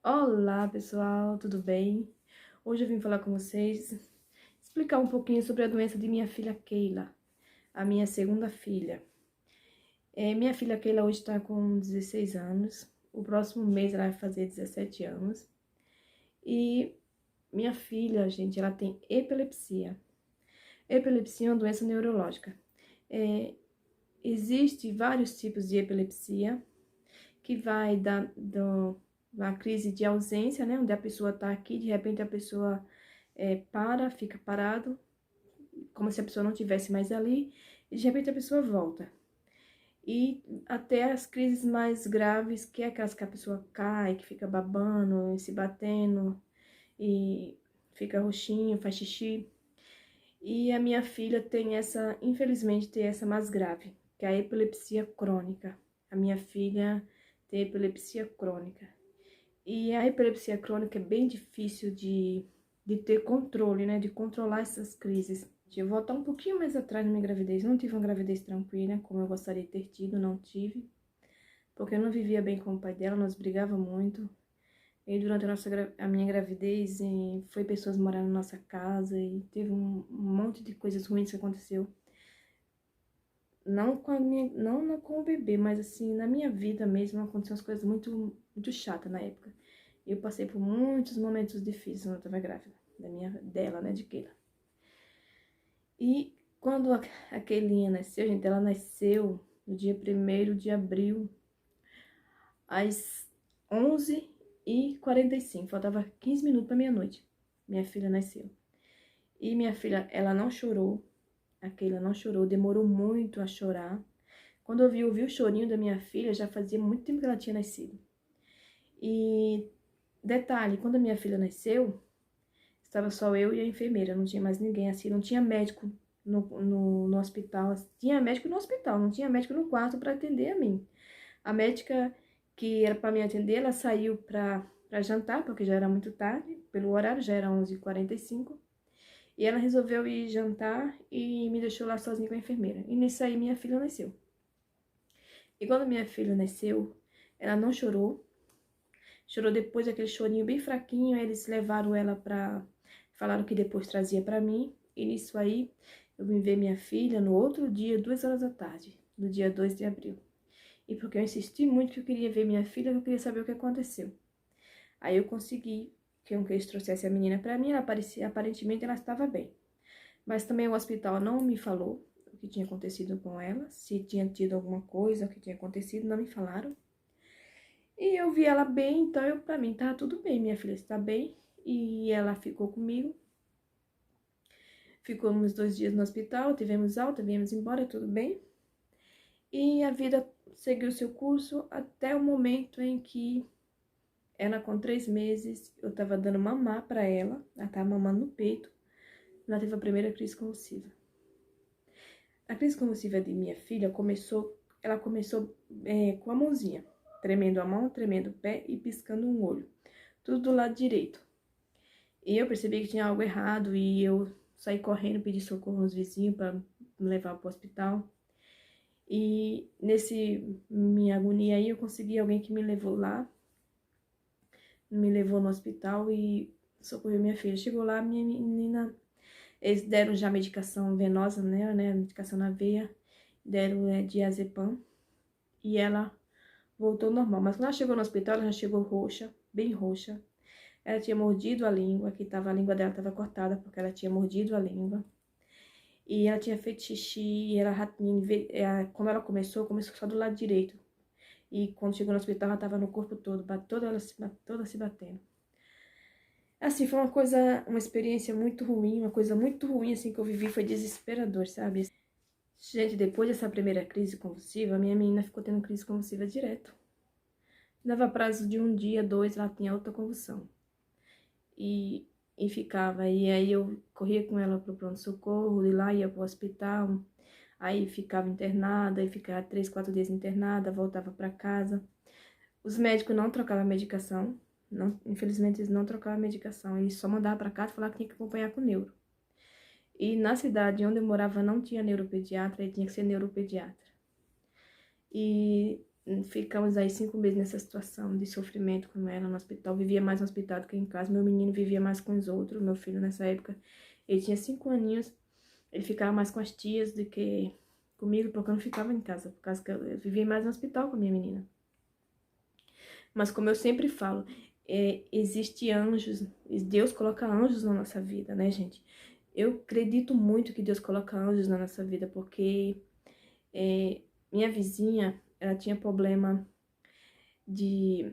Olá pessoal, tudo bem? Hoje eu vim falar com vocês, explicar um pouquinho sobre a doença de minha filha Keila, a minha segunda filha. Minha filha Keila hoje está com 16 anos, o próximo mês ela vai fazer 17 anos. E minha filha, gente, ela tem epilepsia. Epilepsia é uma doença neurológica. Existem vários tipos de epilepsia, que vai da crise de ausência, né? Onde a pessoa está aqui, de repente a pessoa fica parado, como se a pessoa não estivesse mais ali, e de repente a pessoa volta. E até as crises mais graves, que é aquelas que a pessoa cai, que fica babando, se batendo, e fica roxinho, faz xixi. E a minha filha tem essa, infelizmente, tem essa mais grave, que é a epilepsia crônica. A minha filha tem epilepsia crônica. E a epilepsia crônica é bem difícil de ter controle, né? De controlar essas crises. Eu vou voltar um pouquinho mais atrás na minha gravidez. Não tive uma gravidez tranquila, como eu gostaria de ter tido, não tive. Porque eu não vivia bem com o pai dela, nós brigávamos muito. E durante a minha gravidez, foi pessoas morando na nossa casa e teve um monte de coisas ruins que aconteceu. Não com o bebê, mas assim, na minha vida mesmo, aconteceram umas coisas muito chatas na época. Eu passei por muitos momentos difíceis quando eu tava grávida, dela, né, de Keila. E quando a Keilinha nasceu, gente, ela nasceu no dia 1º de abril, às 11h45, faltava 15 minutos para meia-noite. Minha filha nasceu. E minha filha, ela não chorou, a Keila não chorou, demorou muito a chorar. Quando eu ouvi o chorinho da minha filha, já fazia muito tempo que ela tinha nascido. E detalhe, quando a minha filha nasceu, estava só eu e a enfermeira, não tinha mais ninguém, assim, não tinha médico no hospital. Tinha médico no hospital, não tinha médico no quarto para atender a mim. A médica que era para me atender, ela saiu para jantar, porque já era muito tarde, pelo horário, já era 11h45. E ela resolveu ir jantar e me deixou lá sozinha com a enfermeira. E nisso aí minha filha nasceu. E quando minha filha nasceu, ela não chorou. Chorou depois, aquele chorinho bem fraquinho. Aí eles levaram ela pra... Falaram que depois trazia pra mim. E nisso aí, eu vim ver minha filha no outro dia, 2 horas da tarde, do dia 2 de abril. E porque eu insisti muito que eu queria ver minha filha, eu queria saber o que aconteceu. Aí eu consegui que eles trouxessem a menina pra mim. Ela aparentemente ela estava bem. Mas também o hospital não me falou o que tinha acontecido com ela, se tinha tido alguma coisa, o que tinha acontecido, não me falaram. E eu vi ela bem, então pra mim tava tudo bem, minha filha está bem. E ela ficou comigo. Ficamos 2 dias no hospital, tivemos alta, viemos embora, tudo bem. E a vida seguiu seu curso até o momento em que ela, com 3 meses, eu tava dando mamar pra ela tava mamando no peito. Ela teve a primeira crise convulsiva. A crise convulsiva de minha filha começou com a mãozinha, tremendo a mão, tremendo o pé e piscando um olho. Tudo do lado direito. E eu percebi que tinha algo errado e eu saí correndo, pedi socorro aos vizinhos para me levar para o hospital. E nesse minha agonia aí, eu consegui alguém que me levou lá, me levou no hospital e socorreu minha filha. Chegou lá, minha menina, eles deram já medicação venosa, né, medicação na veia, deram diazepam e ela voltou normal. Mas quando ela chegou no hospital, ela já chegou roxa, bem roxa. Ela tinha mordido a língua, a língua dela estava cortada porque ela tinha mordido a língua. E ela tinha feito xixi, e quando ela começou só do lado direito. E quando chegou no hospital, ela estava no corpo todo, toda se batendo. Assim, foi uma experiência muito ruim, uma coisa muito ruim, assim, que eu vivi, foi desesperador, sabe? Gente, depois dessa primeira crise convulsiva, a minha menina ficou tendo crise convulsiva direto. Dava prazo de 1 dia, 2, ela tinha outra convulsão. E ficava, e aí eu corria com ela pro pronto-socorro, de lá ia pro hospital, aí ficava internada, aí ficava 3, 4 dias internada, voltava para casa. Os médicos não trocavam a medicação, não, infelizmente eles não trocavam a medicação, eles só mandavam para casa e falavam que tinha que acompanhar com o neuro. E na cidade onde eu morava não tinha neuropediatra, aí tinha que ser neuropediatra. E ficamos aí 5 meses nessa situação de sofrimento com ela no hospital. Vivia mais no hospital do que em casa. Meu menino vivia mais com os outros. Meu filho, nessa época, ele tinha 5 aninhos. Ele ficava mais com as tias do que comigo, porque eu não ficava em casa. Por causa que eu vivia mais no hospital com a minha menina. Mas como eu sempre falo, existe anjos. Deus coloca anjos na nossa vida, né, gente? Eu acredito muito que Deus coloca anjos na nossa vida, porque minha vizinha, ela tinha problema de...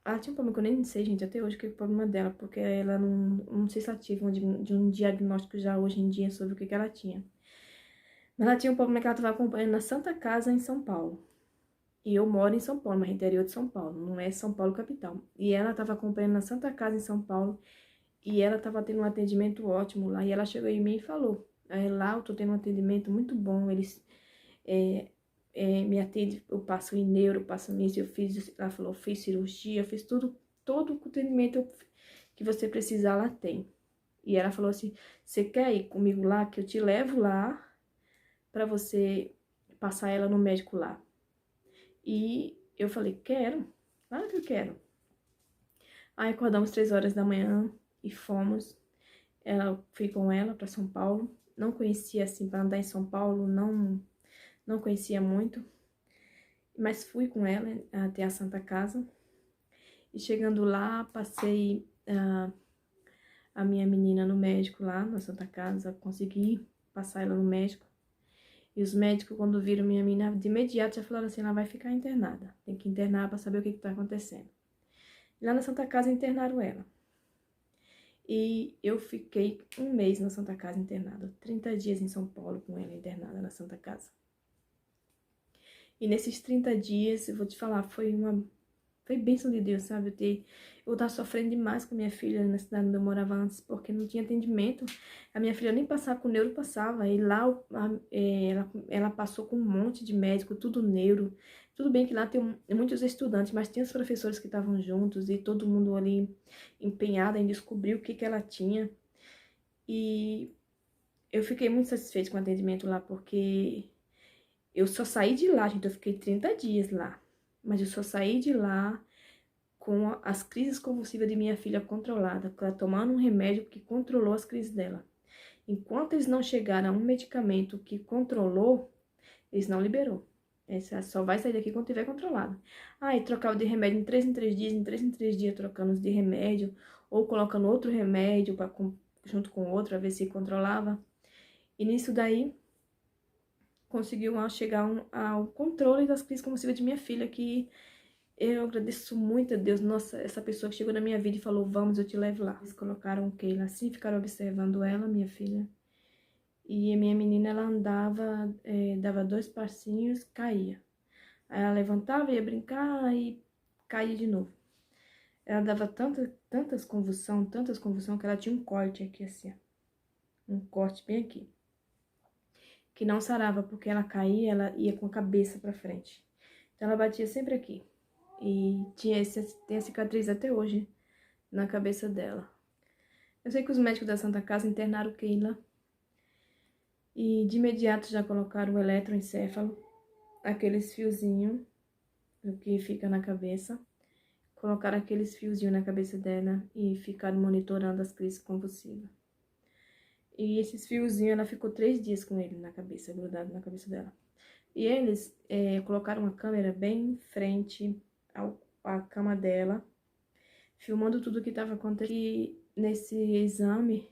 Ela tinha um problema que eu nem sei, gente, até hoje, que é o problema dela, porque ela não sei se ela teve um diagnóstico já hoje em dia sobre o que ela tinha. Mas ela tinha um problema que ela estava acompanhando na Santa Casa, em São Paulo. E eu moro em São Paulo, mas interior de São Paulo, não é São Paulo capital. E ela estava acompanhando na Santa Casa, em São Paulo, e ela estava tendo um atendimento ótimo lá. E ela chegou em mim e falou, lá eu tô tendo um atendimento muito bom, eles... me atende, eu passo em neuro, eu passo nisso, ela falou, eu fiz cirurgia, eu fiz tudo, todo o atendimento que você precisar, lá tem. E ela falou assim, você quer ir comigo lá, que eu te levo lá, pra você passar ela no médico lá? E eu falei, quero, claro que eu quero. Aí acordamos 3 horas da manhã e fomos, fui com ela pra São Paulo, não conhecia assim, pra andar em São Paulo, não conhecia muito. Mas fui com ela até a Santa Casa. E chegando lá, passei a minha menina no médico lá, na Santa Casa. Consegui passar ela no médico. E os médicos, quando viram minha menina, de imediato já falaram assim, ela vai ficar internada. Tem que internar para saber o que está acontecendo. E lá na Santa Casa internaram ela. E eu fiquei 1 mês na Santa Casa internada. 30 dias em São Paulo com ela internada na Santa Casa. E nesses 30 dias, eu vou te falar, foi bênção de Deus, sabe? Eu tava sofrendo demais com a minha filha na cidade onde eu morava antes, porque não tinha atendimento. A minha filha nem passava com neuro, passava. E lá ela passou com um monte de médico, tudo neuro. Tudo bem que lá tem muitos estudantes, mas tinha os professores que estavam juntos e todo mundo ali empenhado em descobrir o que ela tinha. E eu fiquei muito satisfeita com o atendimento lá, porque eu só saí de lá, gente, eu fiquei 30 dias lá. Mas eu só saí de lá com as crises convulsivas de minha filha controlada, ela tomando um remédio que controlou as crises dela. Enquanto eles não chegaram a um medicamento que controlou, eles não liberou. Essa só vai sair daqui quando tiver controlado. E trocava de remédio em 3 dias, em 3 dias trocando de remédio, ou colocando outro remédio junto com outro, a ver se controlava. E nisso daí, conseguiu chegar ao controle das crises convulsivas de minha filha, que eu agradeço muito a Deus. Nossa, essa pessoa que chegou na minha vida e falou, vamos, eu te levo lá. Eles colocaram Keila assim, ficaram observando ela, minha filha. E a minha menina, ela andava, dava 2 passinhos, caía. Aí ela levantava, ia brincar e caía de novo. Ela dava tantas convulsões, que ela tinha um corte aqui assim, ó. Um corte bem aqui. Que não sarava, porque ela caía, ela ia com a cabeça pra frente. Então ela batia sempre aqui. E tem a cicatriz até hoje na cabeça dela. Eu sei que os médicos da Santa Casa internaram Keila e de imediato já colocaram o eletroencefalo, aqueles fiozinhos que fica na cabeça. Colocaram aqueles fiozinhos na cabeça dela e ficaram monitorando as crises convulsivas. E esses fiozinhos, ela ficou 3 dias com ele na cabeça, grudado na cabeça dela. E eles colocaram uma câmera bem frente à cama dela, filmando tudo o que estava acontecendo. E nesse exame,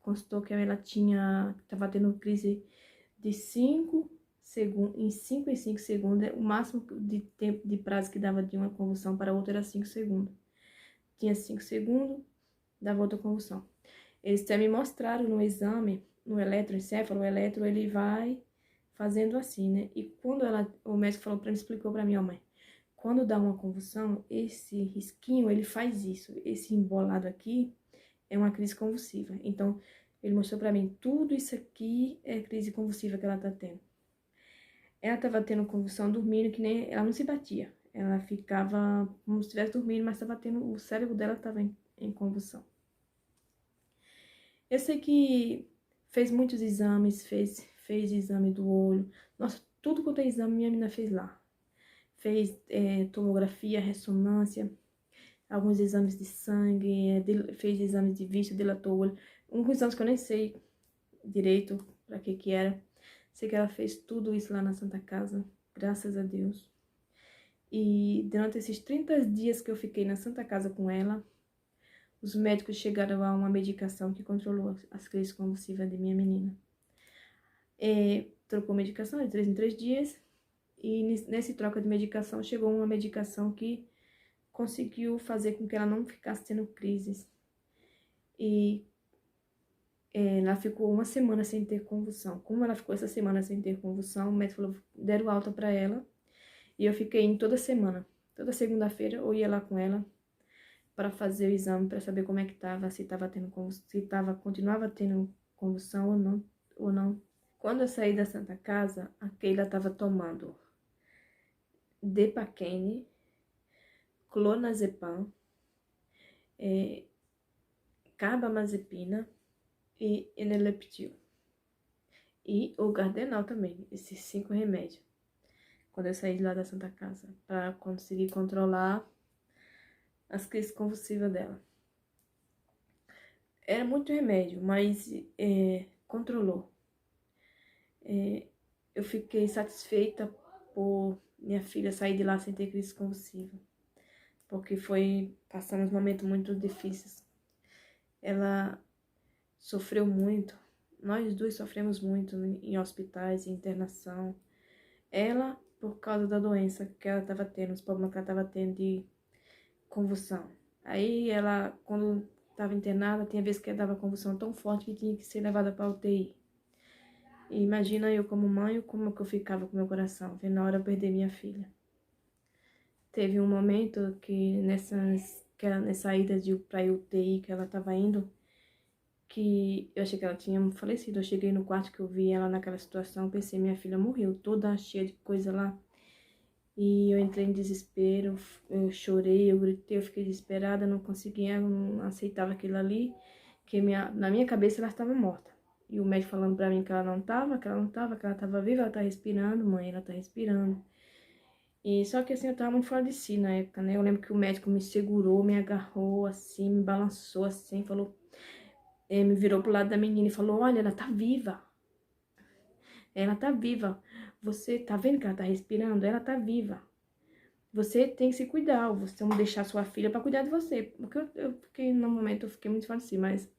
constou que ela estava tendo crise de 5 segundos, em 5 segundos, o máximo de tempo de prazo que dava de uma convulsão para outra era 5 segundos. Tinha 5 segundos, dava outra convulsão. Eles até me mostraram no exame, no eletroencefalo, o eletro ele vai fazendo assim, né? E quando o médico falou para mim, explicou para mim, ó, mãe, quando dá uma convulsão, esse risquinho, ele faz isso. Esse embolado aqui é uma crise convulsiva. Então, ele mostrou pra mim, tudo isso aqui é crise convulsiva que ela tá tendo. Ela tava tendo convulsão dormindo, que nem... Ela não se batia. Ela ficava como se estivesse dormindo, mas tava tendo... O cérebro dela tava em convulsão. Eu sei que fez muitos exames, fez exame do olho. Nossa, tudo quanto é exame, minha menina fez lá. fez tomografia, ressonância, alguns exames de sangue, fez exames de vista, dilatou o olho. Alguns exames que eu nem sei direito pra que era. Sei que ela fez tudo isso lá na Santa Casa, graças a Deus. E durante esses 30 dias que eu fiquei na Santa Casa com ela, os médicos chegaram a uma medicação que controlou as crises convulsivas de minha menina. Trocou medicação de 3 em 3 dias, e nesse troca de medicação chegou uma medicação que conseguiu fazer com que ela não ficasse tendo crises. E ela ficou uma semana sem ter convulsão. Como ela ficou essa semana sem ter convulsão, o médico falou, deram alta pra ela. E eu fiquei indo toda semana. Toda segunda-feira eu ia lá com ela para fazer o exame, para saber como é que tava, se tava tendo convulsão, continuava tendo convulsão ou não. Quando eu saí da Santa Casa, a Keila tava tomando Depakine, Clonazepam, Carbamazepina e Eneleptil. E o Gardenal também, esses 5 remédios. Quando eu saí de lá da Santa Casa, para conseguir controlar as crises convulsivas dela. Era muito remédio, mas controlou. Eu fiquei satisfeita por minha filha sair de lá sem ter crise convulsiva, porque passamos momentos muito difíceis. Ela sofreu muito, nós duas sofremos muito em hospitais, em internação. Ela, por causa da doença que ela estava tendo, os problemas que ela estava tendo de convulsão. Aí ela, quando estava internada, tinha vezes que ela dava convulsão tão forte que tinha que ser levada para a UTI. E imagina eu como mãe, como que eu ficava com meu coração, vendo a hora de perder minha filha. Teve um momento que nessa ida para a UTI que ela estava indo, que eu achei que ela tinha falecido. Eu cheguei no quarto que eu vi ela naquela situação, pensei, minha filha morreu, toda cheia de coisa lá. E eu entrei em desespero, eu chorei, eu gritei, eu fiquei desesperada, não conseguia, não aceitava aquilo ali, que na minha cabeça ela estava morta. E o médico falando pra mim que ela não tava, que ela não tava, que ela tava viva, ela tá respirando, mãe, ela tá respirando. E só que assim, eu tava muito fora de si na época, né? Eu lembro que o médico me segurou, me agarrou assim, me balançou assim, falou, me virou pro lado da menina e falou, olha, ela tá viva. Ela tá viva. Você tá vendo que ela tá respirando? Ela tá viva. Você tem que se cuidar, você não deixar sua filha para cuidar de você. Porque eu fiquei, no momento, eu fiquei muito fora de si, mas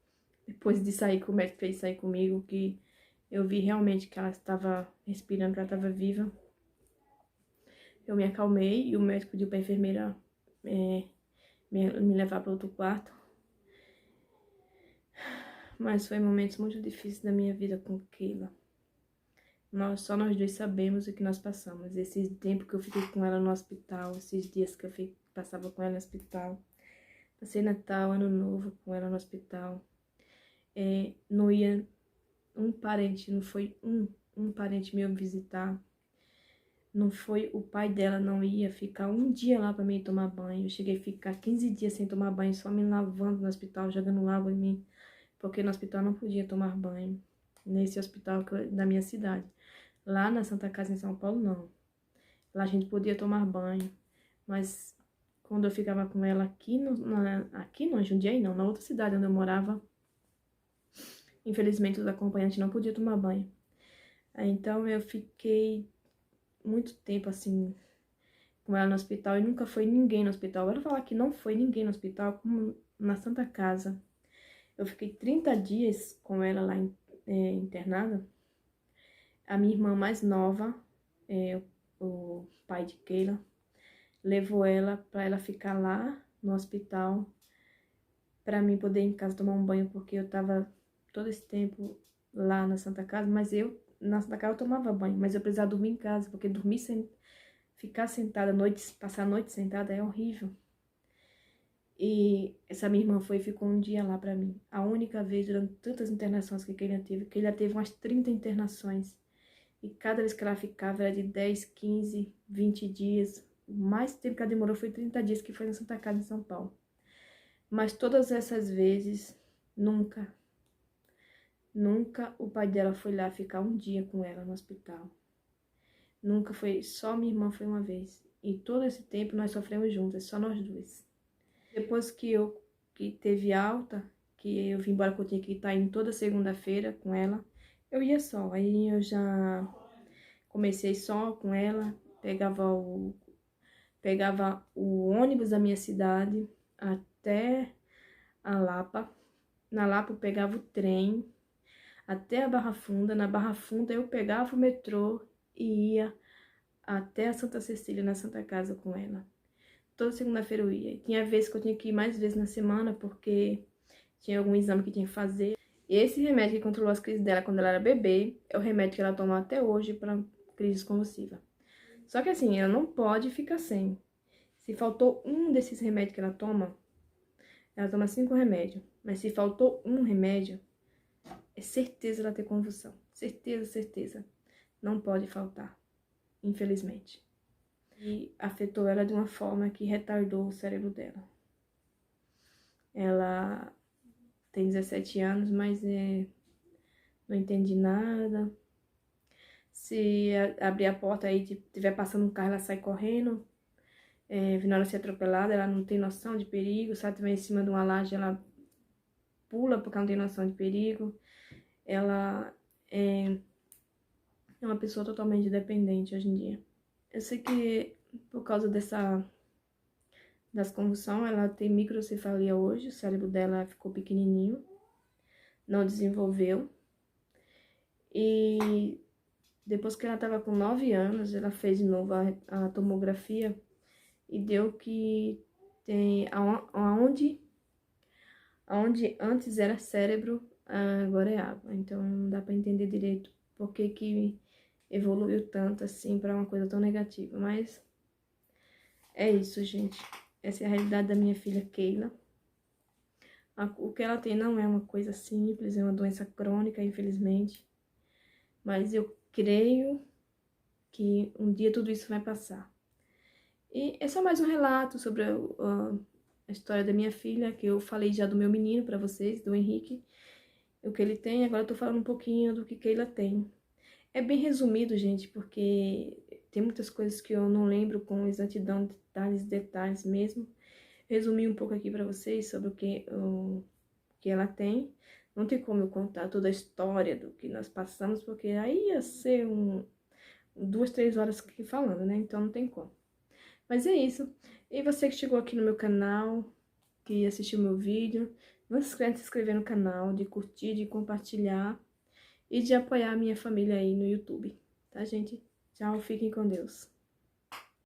depois de sair, que o médico fez sair comigo, que eu vi realmente que ela estava respirando, que ela estava viva, eu me acalmei e o médico pediu pra enfermeira me levar para outro quarto. Mas foi momentos muito difíceis da minha vida com Keila. Só nós dois sabemos o que nós passamos. Esse tempo que eu fiquei com ela no hospital, esses dias que eu passava com ela no hospital. Passei Natal, Ano Novo com ela no hospital. Não ia um parente, não foi um parente meu visitar. Não foi o pai dela, não ia ficar um dia lá pra mim tomar banho. Eu cheguei a ficar 15 dias sem tomar banho, só me lavando no hospital, jogando água em mim. Porque no hospital não podia tomar banho. Nesse hospital da minha cidade. Lá na Santa Casa, em São Paulo, não. Lá a gente podia tomar banho. Mas quando eu ficava com ela aqui no Jundiaí, não, na outra cidade onde eu morava, infelizmente os acompanhantes não podiam tomar banho. Então eu fiquei muito tempo assim com ela no hospital e nunca foi ninguém no hospital. Agora falar que não foi ninguém no hospital, como na Santa Casa. Eu fiquei 30 dias com ela lá internada. A minha irmã mais nova, o pai de Keila, levou ela para ela ficar lá no hospital, para mim poder ir em casa tomar um banho, porque eu tava todo esse tempo lá na Santa Casa, mas na Santa Casa eu tomava banho, mas eu precisava dormir em casa, porque ficar sentada passar a noite sentada é horrível. E essa minha irmã ficou um dia lá pra mim. A única vez durante tantas internações que ele teve, que ele teve umas 30 internações. E cada vez que ela ficava era de 10, 15, 20 dias. O mais tempo que ela demorou foi 30 dias, que foi na Santa Casa em São Paulo. Mas todas essas vezes, nunca o pai dela foi lá ficar um dia com ela no hospital. Nunca foi, só minha irmã foi uma vez. E todo esse tempo nós sofremos juntas, só nós duas. Depois que teve alta, que eu vim embora, que eu tinha que estar indo toda segunda-feira com ela, eu ia só. Aí eu já comecei só com ela, pegava o ônibus da minha cidade até a Lapa. Na Lapa eu pegava o trem até a Barra Funda. Na Barra Funda eu pegava o metrô e ia até a Santa Cecília, na Santa Casa, com ela. Toda segunda-feira eu ia. Tinha vezes que eu tinha que ir mais vezes na semana, porque tinha algum exame que tinha que fazer. E esse remédio que controlou as crises dela quando ela era bebê é o remédio que ela toma até hoje para crise convulsiva. Só que assim, ela não pode ficar sem. Se faltou um desses remédios que ela toma 5 remédios. Mas se faltou um remédio, é certeza ela ter convulsão. Certeza, certeza. Não pode faltar, infelizmente. E afetou ela de uma forma que retardou o cérebro dela. Ela tem 17 anos, mas não entende nada. Se abrir a porta aí, tiver passando um carro, ela sai correndo. Vindo ela ser atropelada, ela não tem noção de perigo. Se ela estiver em cima de uma laje, ela pula porque ela não tem noção de perigo. Ela é uma pessoa totalmente dependente hoje em dia. Eu sei que por causa das convulsões, ela tem microcefalia hoje, o cérebro dela ficou pequenininho, não desenvolveu. E depois que ela estava com 9 anos, ela fez de novo a tomografia e deu que tem aonde antes era cérebro, agora é água. Então não dá para entender direito por que evoluiu tanto assim para uma coisa tão negativa. Mas é isso, gente. Essa é a realidade da minha filha Keila. O que ela tem não é uma coisa simples, é uma doença crônica, infelizmente. Mas eu creio que um dia tudo isso vai passar. E é só mais um relato sobre a história da minha filha, que eu falei já do meu menino para vocês, do Henrique, o que ele tem. Agora eu tô falando um pouquinho do que Keila tem. É bem resumido, gente, porque tem muitas coisas que eu não lembro com exatidão, detalhes mesmo. Resumi um pouco aqui para vocês sobre o que ela tem. Não tem como eu contar toda a história do que nós passamos, porque aí ia ser 2, 3 horas aqui falando, né? Então não tem como. Mas é isso. E você que chegou aqui no meu canal, que assistiu meu vídeo, não se esqueça de se inscrever no canal, de curtir, de compartilhar e de apoiar a minha família aí no YouTube. Tá, gente? Tchau, fiquem com Deus.